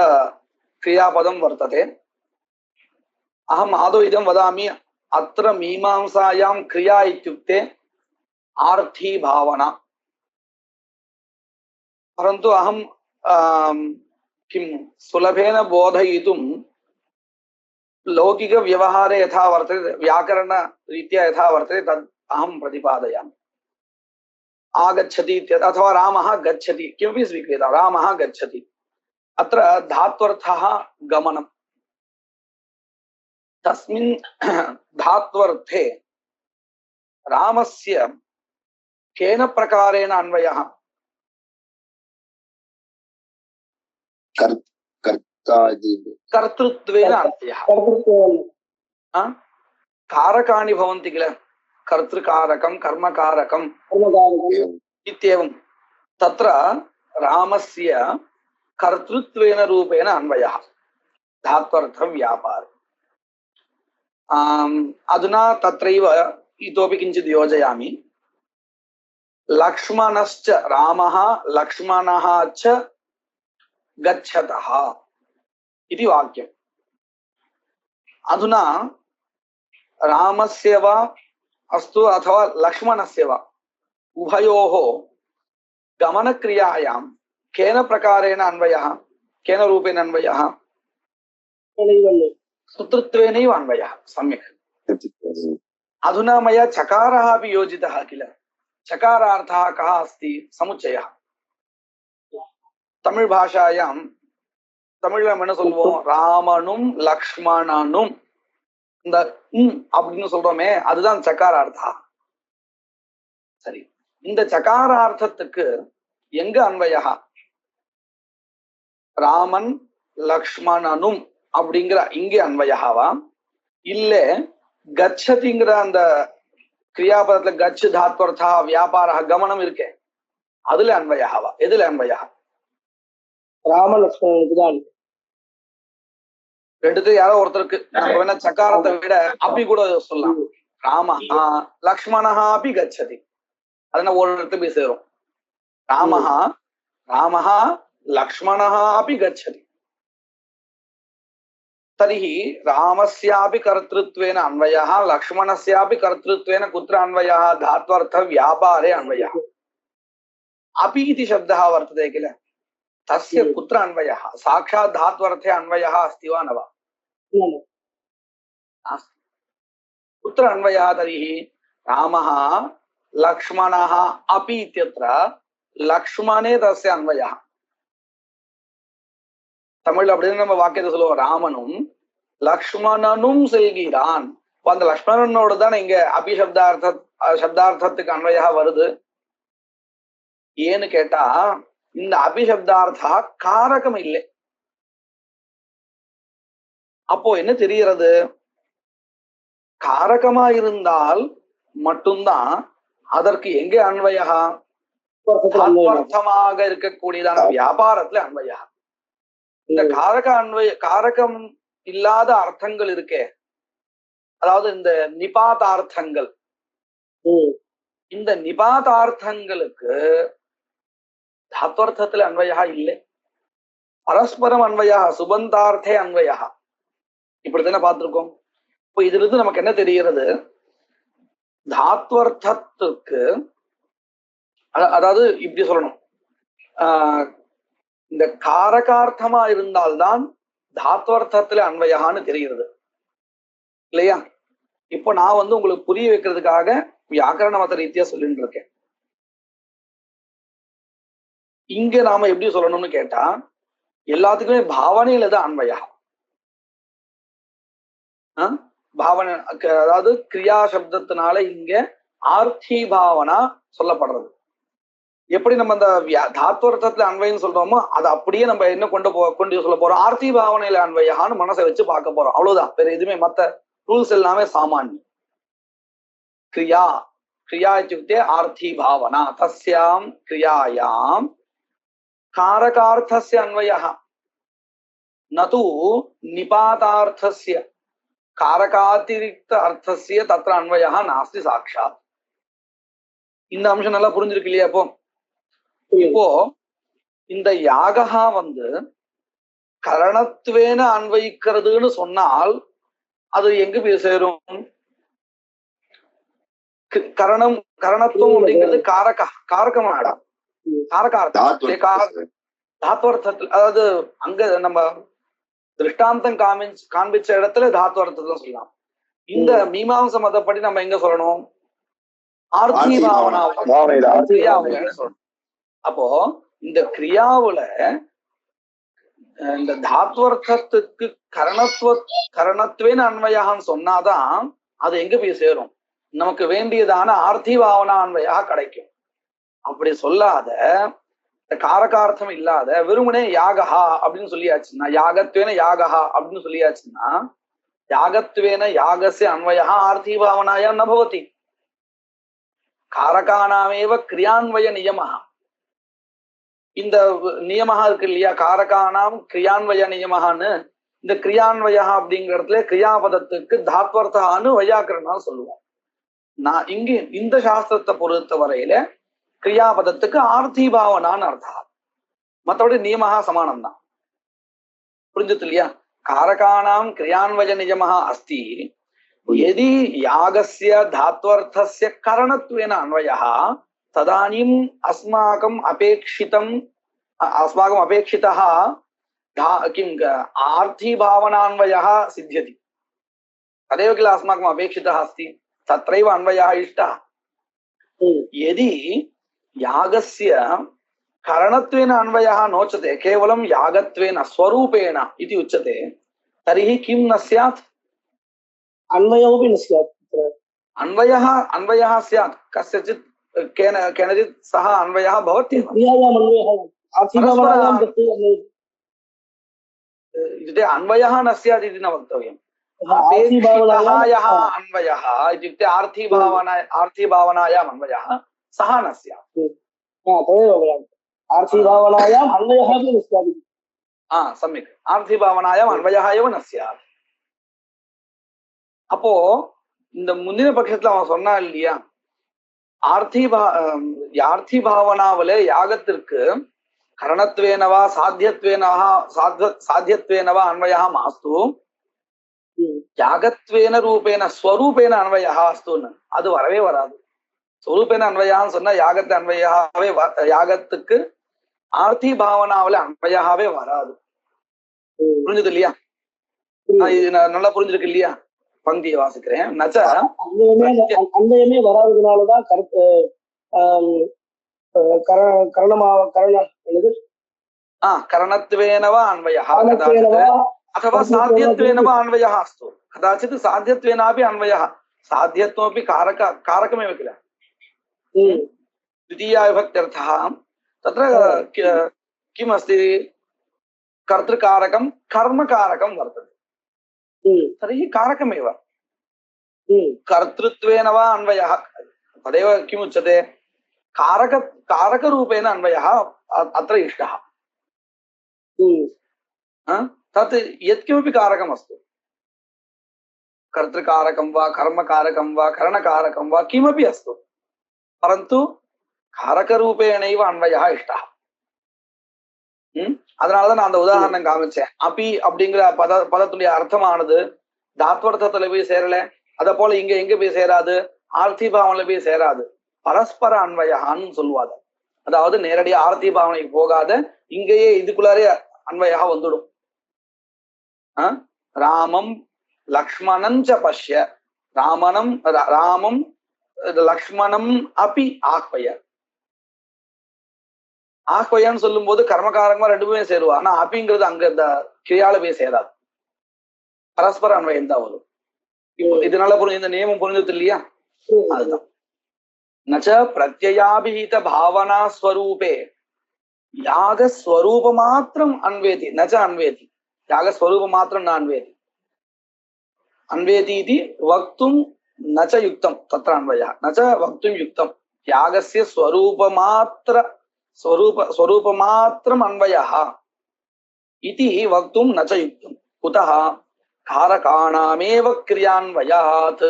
A: क्रियापदं वर्तते अहम् आदौ इदं वदामि अत्र मीमांसायां क्रिया इत्युक्ते आर्थी भावना परन्तु अहं किं सुलभेन बोधयितुं लौकिकव्यवहारे यथा वर्तते व्याकरणरीत्या यथा वर्तते तद् अहं प्रतिपादयामि आगच्छति अथवा रामः गच्छति किमपि स्वीक्रियतां रामः गच्छति अत्र धात्वर्थः गमनं तस्मिन् धात्वर्थे रामस्य केन प्रकारेण अन्वयः कर्तृत्वेन अन्वयः कारकाणि भवन्ति किल कर्तृकारकं कर्मकारकं इत्येवं तत्र रामस्य कर्तृत्वेन रूपेण अन्वयः धात्वर्थ व्यापार अधुना तत्रैव इतोपि किञ्चित् योजयामि लक्ष्मणश्च रामः लक्ष्मणः च गच्छतः इति वाक्यम् अधुना रामस्य वा अस्तु अथवा लक्ष्मणस्य वा उभयोः गमनक्रियायां केन प्रकारेण अन्वयः केन रूपेण अन्वयः सुतृत्वेनैव अन्वयः सम्यक् अधुना मया चकारः अपि योजितः किल चकारार्थः कः अस्ति समुच्चयः तमिळ் भाषायां तमिழ்ல என்ன சொல்வோம் ராமனும் லக்ஷ்மணனும் இந்த அப்படின்னு சொல்றோமே அதுதான் சகாரார்த்தா சரி இந்த சகாரார்த்தத்துக்கு எங்க அன்வயா ராமன் லக்ஷ்மணனும் அப்படிங்கிற இங்கே அன்வயாவா இல்ல கச்சதிங்கிற அந்த கிரியாபதத்துல கச்சு தாத்வர்த்தா வியாபார கமனம் இருக்கே அதுல அன்வயாவா எதுல அன்வயா
B: ராம லக்ஷ்மணனுக்கு தான்
A: ரெண்டுத்து யாரோ ஒருத்தருக்கு நம்ம வேணா சக்காரத்தை விட அப்படி கூட சொல்லலாம் ராம லக்ஷ்மணஹா அப்படி கச்சதி அதனால ஒரு இடத்துல போய் சேரும் ராமஹா லக்ஷ்மணஹா அப்படி கச்சதி तर्हि रामस्यापि कर्तृत्वेन अन्वयः लक्ष्मणस्यापि कर्तृत्वेन कुत्र अन्वयः धात्वर्थ व्यापारे अन्वयः अपि इति शब्दः वर्तते किल तस्य कुत्र अन्वयः साक्षात् धात्वर्थे अन्वयः अस्ति वा न वा कुत्र अन्वयः तर्हि रामः लक्ष्मणः अपि इत्यत्र लक्ष्मणे तस्य अन्वयः தமிழ்ல அப்படின்னு நம்ம வாக்கியத்தை சொல்லுவோம் ராமனும் லக்ஷ்மணனும் செல்கிறான் அந்த லக்ஷ்மணனோடு தானே இங்க சப்தார்த்தத்துக்கு அன்வயா வருது ஏன்னு கேட்டா இந்த அபிசப்தார்த்தா காரகம் இல்லை அப்போ என்ன தெரிகிறது காரகமா இருந்தால் மட்டும்தான் அதற்கு எங்கே அன்வயா அர்த்தமாக இருக்கக்கூடியதான வியாபாரத்துல அன்வயா இந்த காரகம் இல்லாத அர்த்தங்கள் இருக்கே அதாவது இந்த நிபாதார்த்தங்கள் இந்த நிபாதார்த்தங்களுக்கு தாத்வர்த்தத்துல அன்வயா இல்லை பரஸ்பரம் அன்வயா சுபந்தார்த்தே அன்வயா இப்படித்தானே பார்த்திருக்கோம் இப்போ இதுல இருந்து நமக்கு என்ன தெரிகிறது தாத்வர்த்தத்துக்கு அதாவது இப்படி சொல்லணும் இந்த காரகார்த்தமா இருந்தால்தான் தாத்வர்த்தத்துல அன்வயான்னு தெரிகிறது இல்லையா இப்போ நான் உங்களுக்கு புரிய வைக்கிறதுக்காக வியாக்கரண மத ரீதியா சொல்லிட்டு இருக்கேன் இங்க நாம எப்படி சொல்லணும்னு கேட்டா எல்லாத்துக்குமே பாவனையில தான் அன்வயா பாவனை அதாவது கிரியா சப்தத்தினால இங்க ஆர்த்தி பாவனா சொல்லப்படுறது எப்படி நம்ம அந்த தாத்வர்த்தத்துல அன்வயம் சொல்றோமோ அதை அப்படியே நம்ம என்ன கொண்டு சொல்ல போறோம் ஆர்த்தி பாவனையில அன்வயான்னு மனசை வச்சு பார்க்க போறோம் அவ்வளவுதான் வேற எதுவுமே மத்த ரூல்ஸ் எல்லாமே சாமானியம் கிரியா இत्युक्ते ஆர்த்தி பாவனா தஸ்யாம் கிரியாயாம் காரகார்த்தஸ்ய அன்வயः நது நிபாதார்த்தஸ்ய காரகாதிரிக்த அர்த்தஸ்ய தத்ர அன்வயः நாஸ்தி சாக்ஷாத் இந்த அம்சம் நல்லா புரிஞ்சிருக்கு இல்லையா இப்போ இந்த யாகா கரணத்துவேன அன்வயிக்கிறதுன்னு சொன்னால் அது எங்க போய் சேரும் கரணத்துவம் அப்படிங்கிறது காரகமாடா காரகார்த்தம் தாத்வர்த்தத்துல அதாவது அங்க நம்ம திருஷ்டாந்தம் காண்பிச்ச இடத்துல தாத்வர்த்தத்துல சொல்லலாம் இந்த மீமாம்ச மதப்படி நம்ம எங்க சொல்லணும் ஆர்த்தி பாவனா சொல்லணும் அப்போ இந்த கிரியாவுல இந்த தாத்வர்த்தத்துக்கு கரணத்துவேன அன்வயான்னு சொன்னாதான் அது எங்க போய் சேரும் நமக்கு வேண்டியதான ஆர்த்தி பாவனா அன்வயா கிடைக்கும் அப்படி சொல்லாத இந்த காரகார்த்தம் இல்லாத வெறுமனே யாகஹா அப்படின்னு சொல்லியாச்சுன்னா, யாகத்வேன யாகஹா அப்படின்னு சொல்லியாச்சுன்னா, யாகத்வேன யாகஸ்ய அன்வயா ஆர்த்தி பாவனாயா ந பவதி. காரகானாமேவ கிரியான்வய நியமஹ. இந்த நியமஹா இருக்கு இல்லையா, காரகானாம் கிரியான்வய நியமஹான்னு, இந்த கிரியான்வயா அப்படிங்கிற இடத்துல கிரியாபதத்துக்கு தாத்வர்த்தான்னு வையாக்கரனா சொல்லுவோம். நான் இங்கு இந்த சாஸ்திரத்தை பொறுத்த வரையில கிரியாபதத்துக்கு ஆர்த்தி பாவனான்னு அர்த்தம். மற்றபடி நியமஹா சமானம் தான். புரிஞ்சுது இல்லையா? காரகானாம் கிரியான்வய நியமஹா அஸ்தி यदि यागस्य धात्वर्थस्य करणत्वेन अन्वयः तदानीम् अस्माकम् अपेक्षितः किं आर्थी भावनान्वयः सिद्ध्यति. तदेव किल अस्माकम् अपेक्षितः अस्ति, तत्रैव अन्वयः इष्टः. यदि यागस्य करणत्वेन अन्वयः नोचते, केवलं यागत्वेन स्वरूपेण इति उच्यते, तर्हि किं न स्यात्?
B: अन्वयोऽपि न स्यात्.
A: अन्वयः स्यात्, कस्यचित् केनचित् सह अन्वयः भवत्येव. अन्वयः न स्यात् इति न वक्तव्यम्. अपेक्षितः अन्वयः इत्युक्ते आर्थीभावनायाम् अन्वयः सः न स्यात्.
B: आर्थीभावनायाम् अन्वयः अपि न स्यात्.
A: सम्यक्, आर्थीभावनायाम् अन्वयः एव न स्यात्. அப்போ இந்த முந்தின பட்சத்துல அவன் சொன்னா இல்லையா, ஆர்த்தி பாவனாவில யாகத்திற்கு கரணத்வேனவா சாத்தியத்வேனவா அன்வயா மாஸ்து, யாகத்வேன ரூபேன ஸ்வரூபேன அன்வயா அஸ்துன்னு அது வரவே வராது. ஸ்வரூபேன அன்வயான்னு சொன்னா யாகத்தை அன்வயாவே, யாகத்துக்கு ஆர்த்தி பாவனாவில அன்வயாவே வராது. புரிஞ்சது இல்லையா? இது நல்லா புரிஞ்சிருக்கு இல்லையா? பங்கியை வாசிக்கிறேன்.
B: அன்வயமே வராததுனாலதான்
A: கரணத்வேனவா அன்வயः अथवा साध्यत्वेनवा अन्वयः अस्तु, कदाचित् साध्यत्वेनापि अन्वयः, साध्यत्वमपि कारकमेव किल. द्वितीया विभक्त्यर्थः तत्र किम् अस्ति, कर्तृकारकं कर्मकारकं वर्तते, तर्हि कारकमेव. कर्तृत्वेन वा अन्वयः, तदेव किमुच्यते, कारकरूपेण अन्वयः अत्र इष्टः. तत् यत्किमपि कारकमस्तु, कर्तृकारकं वा कर्मकारकं वा करणकारकं वा किमपि अस्तु, परन्तु कारकरूपेणैव अन्वयः इष्टः. அதனாலதான் நான் அந்த உதாரணம் காமிச்சேன். அப்பி அப்படிங்கிற பதத்துடைய அர்த்தமானது தாத்வர்த்தத்துல போய் சேரல, அத போல இங்க எங்க போய் சேராது, ஆர்த்தி பாவனையில போய் சேராது, பரஸ்பர அன்வயான்னு சொல்லுவாங்க. அதாவது நேரடியா ஆர்த்தி பாவனைக்கு போகாத இங்கேயே இதுக்குள்ளாரே அன்வயா வந்துடும். ராமம் லக்ஷ்மணம் ச பஷ்ய, ராமம் லக்ஷ்மணம் அப்பி ஆஹ்வய. ஆஹ்வயன்னு சொல்லும் போது கர்மகாரமா ரெண்டுமே சேருவா, ஆனா அப்பிங்கிறது அங்க இந்த கிரியால போய் சேராது, பரஸ்பர அன்வயம் தான் வரும். இதனால இந்த நியமம் புரிஞ்சது இல்லையா? அதுதான். நச்ச பிரத்யயாபிஹித பாவனா ஸ்வரூபே யாக ஸ்வரூப மாத்திரம் அன்வேதி, நச்ச அன்வேதி, யாக ஸ்வரூப மாத்திரம் ந அன்வேதி, அன்வேதி இது வக்தும் நச்ச யுக்தம், தத்ர அன்வயः நச்ச வக்தும் யுக்தம், யாகஸ்ய ஸ்வரூப மாத்திரம் அன்வயः इति वक्तुं न च युक्तं. कुतः? कारकाणामेव क्रियान्वयात्.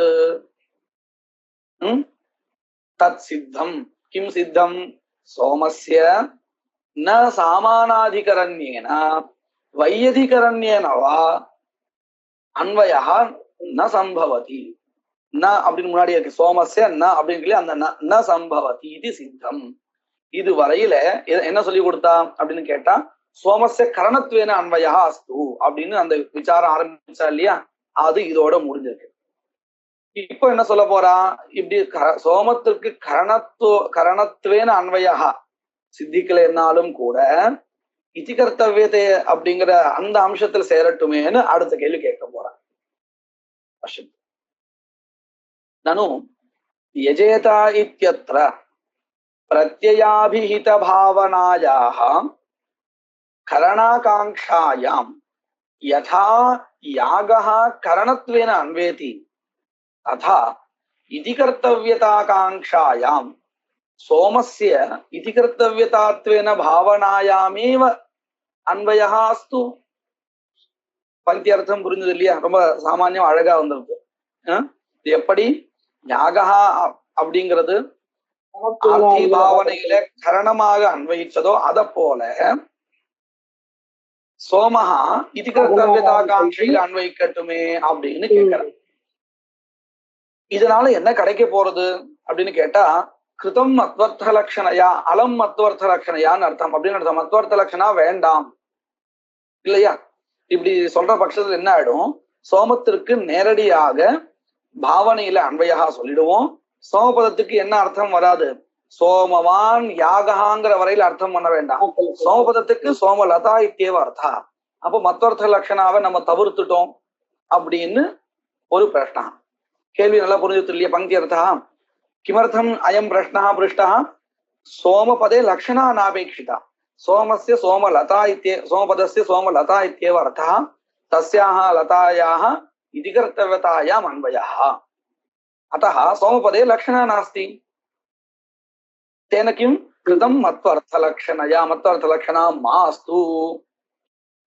A: तत् सिद्धं. किं सिद्धं? सोमस्य न सामानाधिकरण्येन वैयधिकरण्येन वा अन्वयः न संभवति. न அப்படின்னு முன்னாடி இருக்கு, சோமஸ்ய ந அப்படின்னு அந்த ந சம்பவதி இது சித்தம். இது வரையில என்ன சொல்லி கொடுத்தா அப்படின்னு கேட்டா, சோமஸ்ய கரணத்வேன அன்வயா அஸ்து அப்படின்னு அந்த விசாரம் ஆரம்பிச்சா இல்லையா, அது இதோட முடிஞ்சிருக்கு. இப்ப என்ன சொல்ல போறா, இப்படி சோமத்திற்கு கரணத்வேன அன்வயா சித்திக்கலைன்னாலும் கூட இதி கர்த்தவியத்தை அப்படிங்கிற அந்த அம்சத்துல சேரட்டுமேன்னு அடுத்த கேள்வி கேட்க போறான். நனு யஜேதா இத்யத்ர प्रत्ययाभिहित भावनायाः करणाकांक्षायां यथा यागः करणत्वेन अन्वेति तथा इति कर्तव्यताकांक्षायां सोमस्य इति कर्तव्यतात्वेन भावनायामेव अन्वयः अस्तु. பங்கி அர்த்தம் புரிஞ்சது இல்லையா? ரொம்ப சாமானியம், அழகா வந்திருக்கு. இது எப்படி யாகா அப்படிங்கிறது ஆர்த்தி பாவனையில கரணமாக அன்வயிச்சதோ அத போல சோமஹா இது கர்த்தவியதாகாங்கையில அன்வயிக்கட்டுமே அப்படின்னு கேட்கிறேன். இதனால என்ன கிடைக்க போறது அப்படின்னு கேட்டா, கிருதம் மத்வர்த்த லட்சணையா அலம் மத்வர்த்த லட்சணையான்னு அர்த்தம். அப்படின்னு அர்த்தம். மத்வர்த்த லட்சணா வேண்டாம் இல்லையா? இப்படி சொல்ற பட்சத்துல என்ன ஆயிடும், சோமத்திற்கு நேரடியாக பாவனையில அன்வையா சொல்லிடுவோம். சோமபதத்துக்கு என்ன அர்த்தம் வராது, சோமவான் யாகஹாங்கிற வரையில அர்த்தம் பண்ண வேண்டாம். சோமபதத்துக்கு சோமலதா இத்தியவ அர்த்தா. அப்போ மத்வர்த்த லட்சணாவை நம்ம தவிர்த்துட்டோம் அப்படின்னு ஒரு பிரஷ்னா. கேள்வி நல்லா புரிஞ்சுட்டு இல்லையா? பங்கி அர்த்தா கிமர்த்தம் அயம் பிரஷ்னா பிருஷ்டா சோமபதே லக்ஷணா நாபேட்சிதா सोमस्य सोमलता सोमपदस्य सोमलता इत्येव अर्थः तस्याः लतायाः इति कर्तव्यतायाम् अन्वयः. अतः सोमपदे लक्षणा नास्ति. तेन किं कृतं मत्वर्थलक्षणया मत्वर्थलक्षणा मास्तु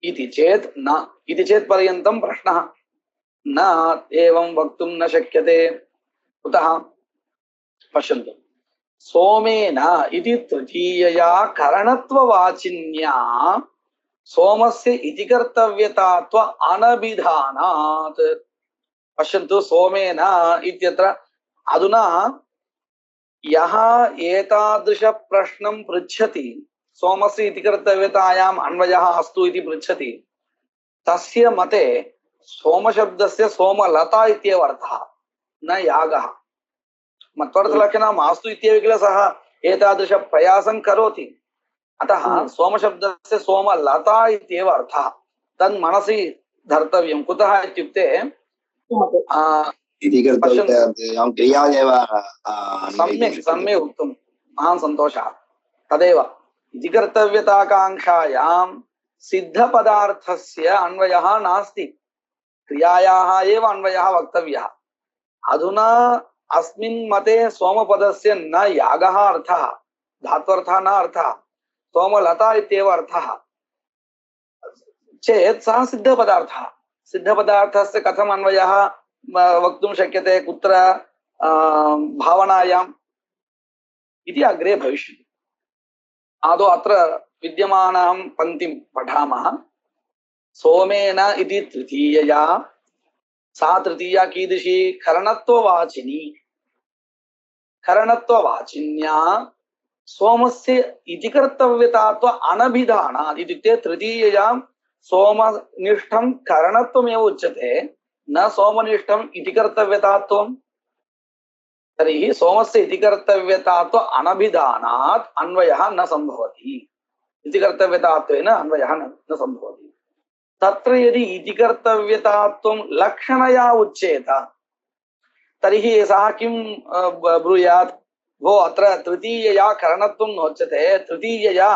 A: इति चेत् न इति चेत् पर्यन्तं प्रश्नः न एवं वक्तुं न शक्यते. कुतः? पश्यन्तु. सोमेन इति तृतीयया करणत्ववाचिन्या सोमस्य इति कर्तव्यतात्व अनभिधानात्. पश्यन्तु, सोमेन इत्यत्र अधुना यः एतादृश प्रश्नं पृच्छति, सोमस्य इति कर्तव्यतायाम् अन्वयः अस्तु इति पृच्छति, तस्य मते सोमशब्दस्य सोमलता इत्येव अर्थः, न यागः. मत्वर्थलक्षणा मास्तु इत्येव किल सः एतादृश प्रयासं करोति. अतः सोमशब्दस्य सोमलता इत्येव अर्थः. तन् मनसि धर्तव्यं. कुतः इत्युक्ते सम्यक् उक्तं, महान् सन्तोषः. तदेव इति कर्तव्यताकाङ्क्षायां सिद्धपदार्थस्य अन्वयः नास्ति, क्रियायाः एव अन्वयः वक्तव्यः. अधुना अस्मिन् मते सोमपदस्य न यागः अर्थः, धात्वर्थः न अर्थः, सोमलता इत्येव अर्थः चेत् सः सिद्धपदार्थः. सिद्धपदार्थस्य कथम् अन्वयः वक्तुं शक्यते, कुत्र भावनायाम् इति अग्रे भविष्यति. आदौ अत्र विद्यमानां पङ्क्तिं पठामः. सोमेन इति तृतीयया, सा तृतीया कीदृशी? करणत्ववाचिनी. करणत्ववाचिन्या सोमस्य इति कर्तव्यतात्व अनभिधानात्. इत्युक्ते तृतीययां सोमनिष्ठं करणत्वमेव उच्यते, न सोमनिष्ठम् इति कर्तव्यतात्वं. तर्हि सोमस्य इति कर्तव्यतात्व अनभिधानात् अन्वयः न सम्भवति. इति कर्तव्यतात्वेन अन्वयः न सम्भवति. तत्र यदि इति कर्तव्यतात्वं लक्षणया उच्येत तर्हि सः किं ब्रूयात्, भो अत्र तृतीयया करणत्वं नोच्यते, तृतीयया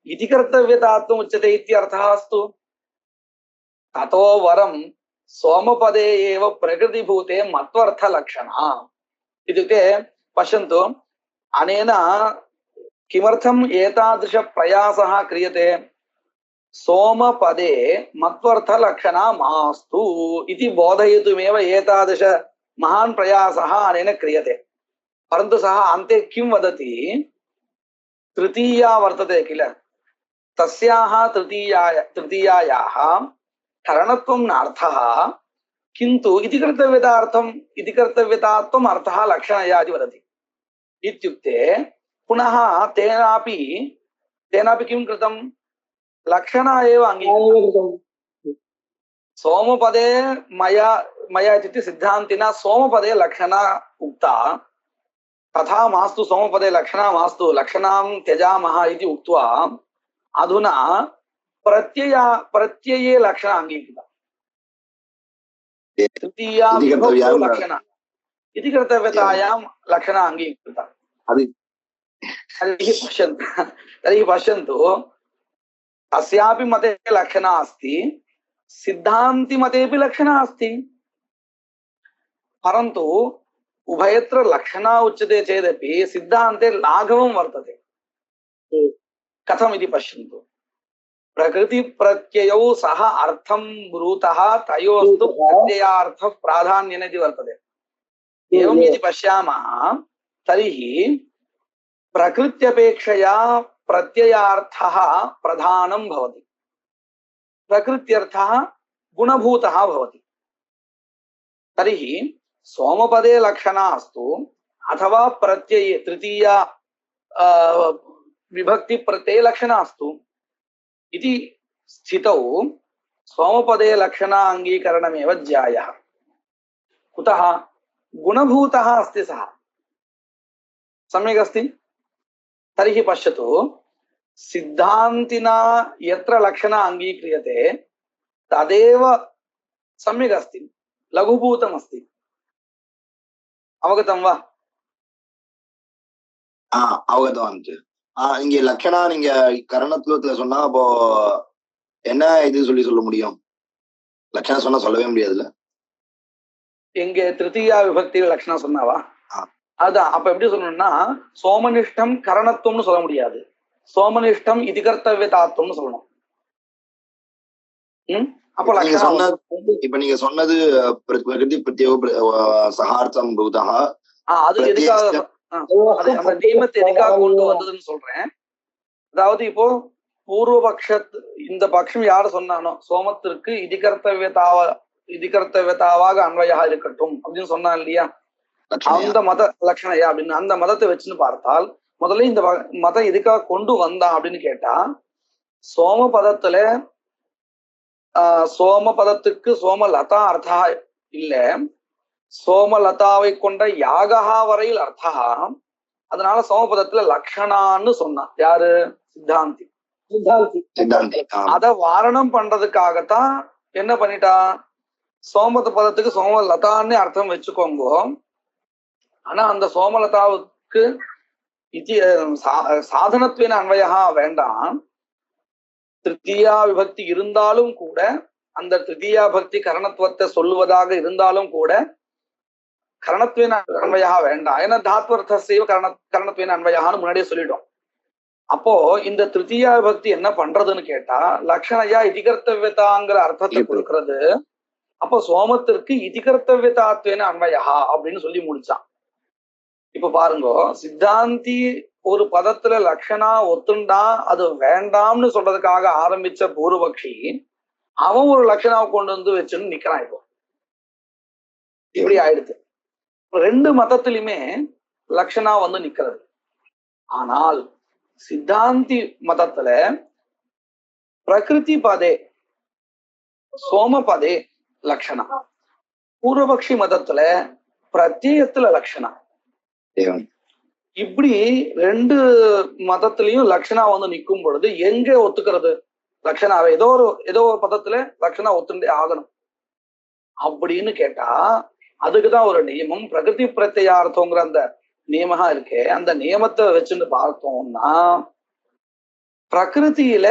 A: इति कर्तव्यतात्वम् उच्यते इत्यर्थः अस्तु. ततो वरं सोमपदे एव प्रकृतिभूते मत्वर्थलक्षणा. इत्युक्ते पश्यन्तु, अनेन किमर्थम् एतादृश प्रयासः क्रियते? सोमपदे मत्वर्थलक्षणा मास्तु इति बोधयितुमेव एतादृश महान् प्रयासः अनेन क्रियते. परन्तु सः अन्ते किं वदति? तृतीया वर्तते किल, तस्याः तृतीयायाः करणत्वं नार्थः, किन्तु इति कर्तव्यतात्वम् अर्थः लक्षणया इति वदति. इत्युक्ते पुनः तेनापि किं कृतं? लक्षणा एव अङ्गीकृतं. सोमपदे मया इत्युक्ते सिद्धान्तिना सोमपदे लक्षणा उक्ता, तथा मास्तु, सोमपदे लक्षणा मास्तु, लक्षणां त्यजामः इति उक्त्वा अधुना प्रत्यये लक्षण अङ्गीकृता. तृतीया विभक्तौ लक्षण इति कर्तव्यतायां लक्षण अङ्गीकृता. तर्हि पश्यन्तु अस्यापि मते लक्षणा अस्ति सिद्धान्ति मतेपि लक्षणा अस्ति परन्तु उभयत्र लक्षणा उच्यते चेदपि सिद्धान्ते लाघवं वर्तते कथमिति पश्यन्तु प्रकृति प्रत्ययौ सह अर्थं ब्रूतः तयोस्तु प्रत्ययार्थः प्राधान्येन इति वर्तते एवं यदि पश्यामः तर्हि प्रकृत्यपेक्षया प्रत्ययार्थः प्रधानं भवति प्रकृत्यर्थः गुणभूतः भवति तर्हि सोमपदे लक्षणा अस्तु अथवा प्रत्यये तृतीया विभक्ति प्रत्यय लक्षणा अस्तु इति स्थितौ सोमपदे लक्षणा अंगीकरणमेव ज्यायः कुतः गुणभूतः अस्ति सः सम्यक् अस्ति तर्हि पश्यतु सिद्धान्तिना यत्र लक्षणा अंगीक्रियते तदेव सम्यक् अस्ति लघुभूतम् अस्ति अवगतं वा
C: அவகதம் இங்க லட்சணா நீங்க கரணத்துவத்துல சொன்னா அப்போ என்ன இது சொல்ல முடியும் லட்சணம் சொன்னா சொல்லவே முடியாதுல்ல
A: எங்க திருத்தீயா விபக்தியில லட்சணம் சொன்னாவா அதான் அப்ப எப்படி சொல்லணும்னா சோமனிஷ்டம் கரணத்துவம்னு சொல்ல முடியாது சோமனிஷ்டம் இது கர்த்தவியதாத்வம்னு சொல்லணும் அப்ப லட்சணம்
C: இப்ப நீங்க சொன்னது பிரகிருதி பிரத்யேக சகார்த்தம் பூதா
A: அது எதுக்காக அந்த நியமத்தை எதுக்காக கொண்டு வந்ததுன்னு சொல்றேன் அதாவது இப்போ பூர்வபக்ஷ இந்த பட்சம் யாரு சொன்னானோ சோமத்திற்கு இதிகர்த்தவியதாவாக அன்வயா இருக்கட்டும் அப்படின்னு சொன்னா இல்லையா அந்த மத லட்சணையா அப்படின்னு அந்த மதத்தை வச்சுன்னு பார்த்தால் முதல்ல இந்த மதம் எதுக்காக கொண்டு வந்தான் அப்படின்னு கேட்டா சோமபதத்துல சோமபதத்துக்கு சோமலதா அர்த்தா இல்ல சோமலதாவை கொண்ட யாகா வரையில் அர்த்தா அதனால சோமபதத்துல லக்ஷணான்னு சொன்னான் யாரு சித்தாந்தி அத வாரணம் பண்றதுக்காகத்தான் என்ன பண்ணிட்டா சோமத பதத்துக்கு சோமலதான்னு அர்த்தம் வச்சுக்கோங்க ஆனா அந்த சோமலதாவுக்கு சாதனத்துவன அன்வயா வேண்டாம் திருத்தீயா விபக்தி இருந்தாலும் கூட அந்த திருத்தீயா பக்தி கரணத்துவத்தை சொல்லுவதாக இருந்தாலும் கூட கரணத்துவன அன்வயா வேண்டாம் ஏன்னா தாத்வர்த்தசைவ கரணத்துவன அன்வயான்னு முன்னாடியே சொல்லிட்டோம் அப்போ இந்த திருத்தீயா விபக்தி என்ன பண்றதுன்னு கேட்டா லக்ஷணையா இதிகர்த்தவியதாங்கிற அர்த்தத்தை கொடுக்கறது அப்போ சோமத்திற்கு இதிகர்த்தவியதாத்வேன அன்வயா அப்படின்னு சொல்லி முடிச்சான் இப்ப பாருங்க சித்தாந்தி ஒரு பதத்துல லட்சணா ஒத்துண்டா அது வேண்டாம்னு சொல்றதுக்காக ஆரம்பிச்ச பூர்வபக்ஷி அவன் ஒரு லட்சணாவை கொண்டு வந்து வச்சுன்னு நிக்கிறான் இப்போ இப்படி ஆயிடுது ரெண்டு மதத்திலுமே லட்சணா வந்து நிக்கிறது ஆனால் சித்தாந்தி மதத்துல பிரகிருதி பதே சோமபதே லட்சணா பூர்வபக்ஷி மதத்துல பிரத்யேகத்துல லட்சணா இப்படி ரெண்டு மதத்திலையும் லட்சணா வந்து நிற்கும் பொழுது எங்க ஒத்துக்கிறது லட்சணாவை ஏதோ ஒரு பதத்துல லட்சணா ஒத்துண்டே ஆகணும் அப்படின்னு கேட்டா அதுக்குதான் ஒரு நியமம் பிரகிருதி பிரத்யார்த்தங்கிற அந்த நியமமா இருக்கே அந்த நியமத்தை வச்சுன்னு பார்த்தோம்னா பிரகிருதியில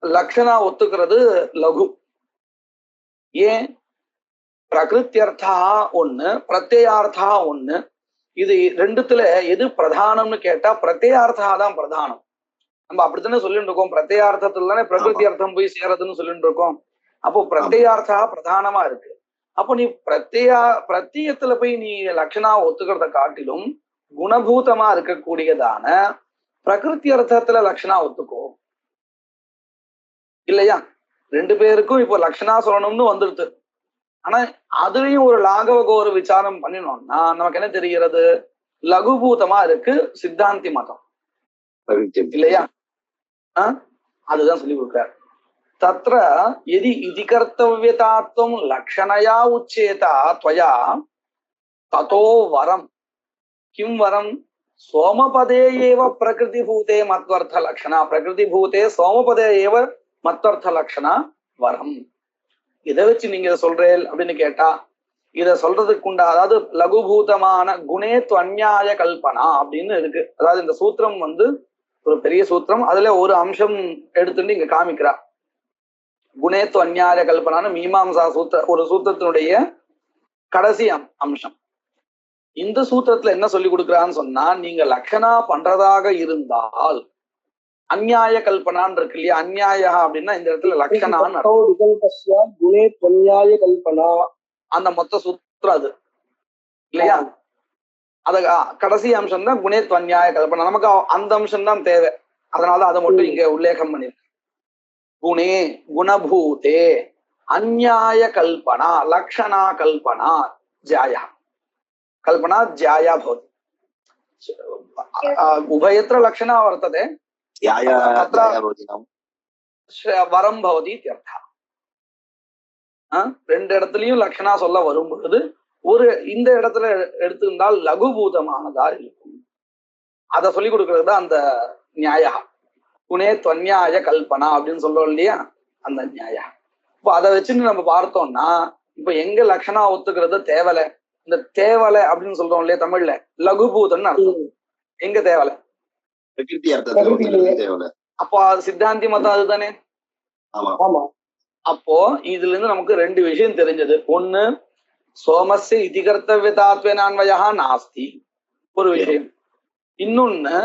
A: லட்சணா ஒத்துக்கிறது லகு ஏன் பிரகிருத்தியர்த்தா ஒண்ணு பிரத்யார்த்தா ஒண்ணு இது ரெண்டுத்துல எது பிரதானம்னு கேட்டா பிரத்யார்த்தா தான் பிரதானம் நம்ம அப்படித்தானே சொல்லிட்டு இருக்கோம் பிரத்யார்த்தத்துல தானே பிரகிருதி அர்த்தம் போய் சேரதுன்னு சொல்லிட்டு இருக்கோம் அப்போ பிரத்யார்த்தா பிரதானமா இருக்கு அப்போ நீ பிரத்யத்துல போய் நீ லட்சணா ஒத்துக்கிறத காட்டிலும் குணபூதமா இருக்கக்கூடியதான பிரகிருதி அர்த்தத்துல லட்சணா ஒத்துக்கோ இல்லையா ரெண்டு பேருக்கும் இப்போ லட்சணா சொல்லணும்னு வந்துடுது ஆனா அதுலயும் ஒரு லாகவ கோர விசாரம் பண்ணினோம்னா நமக்கு என்ன தெரிகிறது லகுபூதமா இருக்கு சித்தாந்தி மதம் இல்லையா அதுதான் சொல்லி கொடுக்கிறார் தத்ர எதி இதிகர்த்தவியதாத்வம் லக்ஷணயா உச்சேதா त्वया ததோ வரம் கிம் வரம் சோமபதே ஏவ பிரகிருதி பூதே மத்வர்த்த லக்ஷணா பிரகிருதி பூதே சோமபதே ஏவ மத்வர்த்த லக்ஷணா வரம் இதை வச்சு நீங்க சொல்றேன் அப்படின்னு கேட்டா இத சொல்றதுக்குண்டா, அதாவது லகுபூதமான குணேத்வ அந்நியாய கல்பனா அப்படின்னு இருக்கு. அதாவது இந்த சூத்திரம் வந்து ஒரு பெரிய சூத்திரம். அதுல ஒரு அம்சம் எடுத்துட்டு இங்க காமிக்கிறா. குணேத்வ அந்நியாய கல்பனான்னு மீமாம்சா ஒரு சூத்திரத்தினுடைய கடைசி அம்சம். இந்த சூத்திரத்துல என்ன சொல்லி கொடுக்குறான்னு சொன்னா, நீங்க லக்ஷணா பண்றதாக இருந்தால் அந்நியாய கல்பனான்னு இருக்கு இல்லையா? அந்நியாய அப்படின்னா இந்த இடத்துல லக்ஷணான்னு
B: குணே தொன்யாய கல்பனா
A: அந்த மொத்த சூத்திரம் அது இல்லையா? அத கடைசி அம்சம் தான் குணே தொன்யாய கல்பனா. நமக்கு அந்த அம்சம் தான் தேவை. அதனால அதை மட்டும் இங்க உல்லேகம் பண்ணிருக்கு. குணே குணபூதே அந்நியாய கல்பனா லக்ஷணா கல்பனா ஜாயா கல்பனா ஜாயா भवति. उभयत्र लक्षणा वर्तते वरम भवति इत्यर्थः. ரெண்டு இடத்துலயும் லக்ஷணா சொல்ல வரும் பொழுது ஒரு இந்த இடத்துல எடுத்திருந்தால் லகுபூதமானதா இருக்கும். அதை சொல்லி கொடுக்கறது தான் அந்த நியாயா. குணே தொன்யாய கல்பனா அப்படின்னு சொல்றோம் இல்லையா? அந்த நியாயா. இப்போ அதை வச்சுன்னு நம்ம பார்த்தோம்னா, இப்ப எங்க லக்ஷணா ஒத்துக்கிறது தேவலை. இந்த தேவலை அப்படின்னு சொல்றோம் இல்லையா தமிழ்ல, லகுபூதன்னு அர்த்தம். எங்க தேவலை? அப்போ அது சித்தாந்தி மதம் அதுதானே. அப்போ இதுல இருந்து நமக்கு ரெண்டு விஷயம் தெரிஞ்சது. ஒண்ணு, சோமஸ்ய இதி கர்த்தவ்யதாத்வேனான்வயா நாஸ்தி ஒரு விஷயம். இன்னொன்னு,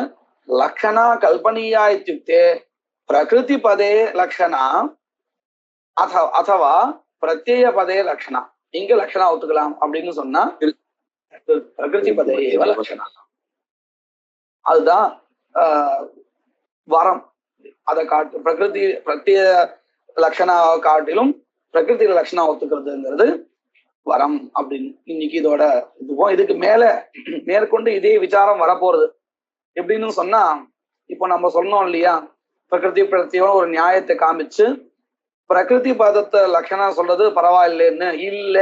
A: லக்ஷணா கல்பனீயா இத்யுக்தே பிரகிருதி பதே லக்ஷணா அथवा பிரத்யய பதே லக்ஷணா. எங்க லக்ஷணா ஒத்துக்கலாம் அப்படின்னு சொன்னா பிரகிருதி பதே ஏவ லக்ஷணா. அதுதான் வரம். அதை காட்டு பிரகிருதி பிரத்யய லக்ஷணா காட்டிலும் பிரகிருதி லக்ஷணா ஒத்துக்கிறதுங்கிறது வரம் அப்படின்னு இன்னைக்கு இதோட இதுவும். இதுக்கு மேற்கொண்டு இதே விசாரம் வரப்போறது. எப்படின்னு சொன்னா, இப்போ நம்ம சொன்னோம் இல்லையா, பிரகிருதி பிரத்தியம் ஒரு நியாயத்தை காமிச்சு பிரகிருதி பதத்தை லட்சணா சொல்றது பரவாயில்லைன்னு, இல்ல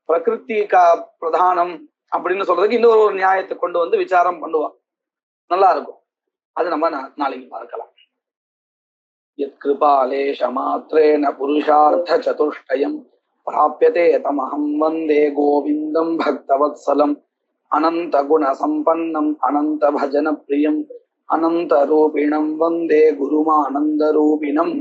A: பிரகிருதி பிரதானம் அப்படின்னு சொல்றதுக்கு இன்னொரு ஒரு நியாயத்தை கொண்டு வந்து விசாரம் பண்ணுவான். நல்லா இருக்கும். அது நம்ம நாளைக்கு பார்க்கலாம். யத்கிருபாலேஷ மாத்ரேன புருஷார்த்த சதுஷ்டயம் பிராப்யதே தமஹம் வந்தே கோவிந்தம் பக்தவத்சலம் அனந்த குண சம்பன்னம் அனந்த பஜன பிரியம் அனந்த ரூபிணம் வந்தே குருமானந்த ரூபிணம்.